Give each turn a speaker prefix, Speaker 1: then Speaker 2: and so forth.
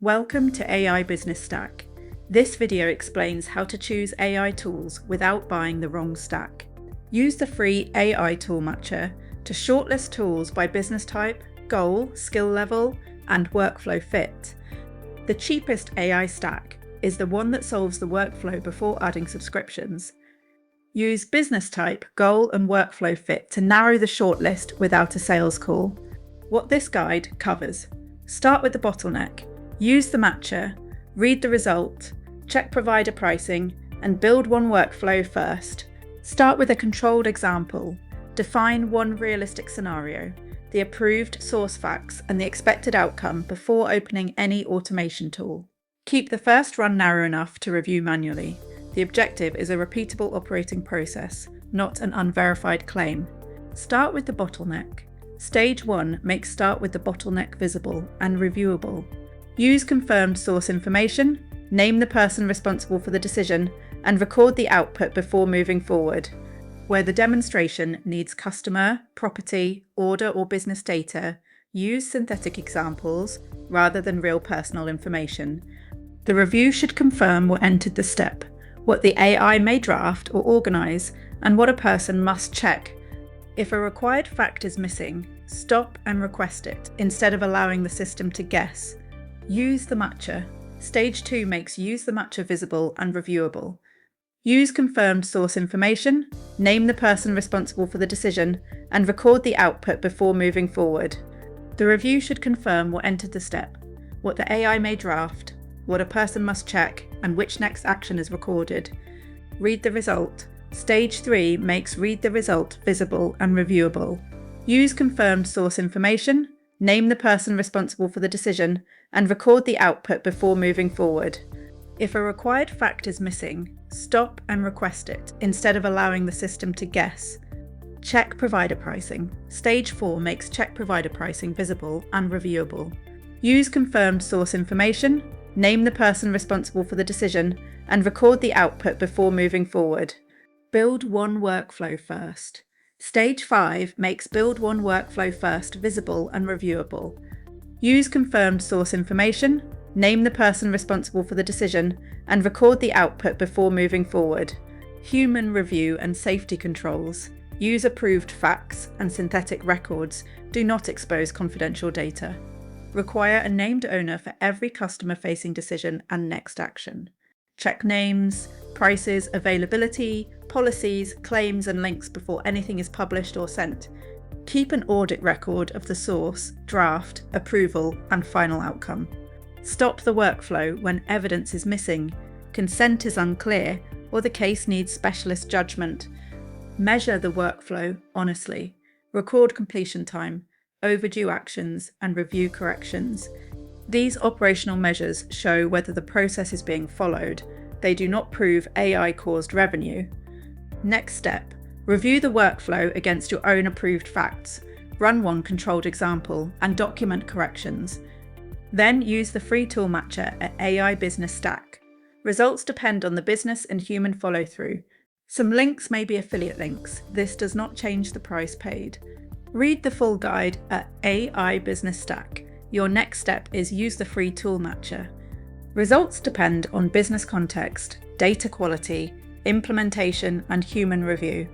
Speaker 1: Welcome to AI Business Stack. This video explains how to choose AI tools without buying the wrong stack. Use the free AI Tool Matcher to shortlist tools by business type, goal, skill level, and workflow fit. The cheapest AI stack is the one that solves the workflow before adding subscriptions. Use business type, goal, and workflow fit to narrow the shortlist without a sales call. What this guide covers: start with the bottleneck, use the matcher, read the result, check provider pricing, and build one workflow first. Start with a controlled example. Define one realistic scenario, the approved source facts, and the expected outcome before opening any automation tool. Keep the first run narrow enough to review manually. The objective is a repeatable operating process, not an unverified claim. Start with the bottleneck. Stage 1 makes start with the bottleneck visible and reviewable. Use confirmed source information, name the person responsible for the decision, and record the output before moving forward. Where the demonstration needs customer, property, order, or business data, use synthetic examples rather than real personal information. The review should confirm what entered the step, what the AI may draft or organize, and what a person must check. If a required fact is missing, stop and request it instead of allowing the system to guess. Use the matcher. Stage 2 makes use the matcher visible and reviewable. Use confirmed source information, name the person responsible for the decision, and record the output before moving forward. The review should confirm what entered the step, what the AI may draft, what a person must check, and which next action is recorded. Read the result. Stage 3 makes read the result visible and reviewable. Use confirmed source information, name the person responsible for the decision, and record the output before moving forward. If a required fact is missing, stop and request it instead of allowing the system to guess. Check provider pricing. Stage 4 makes check provider pricing visible and reviewable. Use confirmed source information, name the person responsible for the decision, and record the output before moving forward. Build one workflow first. Stage 5 makes build one workflow first visible and reviewable. Use confirmed source information, name the person responsible for the decision, and record the output before moving forward. Human review and safety controls. Use approved facts and synthetic records. Do not expose confidential data. Require a named owner for every customer-facing decision and next action. Check names, prices, availability, policies, claims, and links before anything is published or sent. Keep an audit record of the source, draft, approval, and final outcome. Stop the workflow when evidence is missing, consent is unclear, or the case needs specialist judgment. Measure the workflow honestly. Record completion time, overdue actions, and review corrections. These operational measures show whether the process is being followed. They do not prove AI-caused revenue. Next step, review the workflow against your own approved facts. Run one controlled example and document corrections. Then use the free tool matcher at AI Business Stack. Results depend on the business and human follow-through. Some links may be affiliate links. This does not change the price paid. Read the full guide at AI Business Stack. Your next step is use the free tool matcher. Results depend on business context, data quality, implementation, and human review.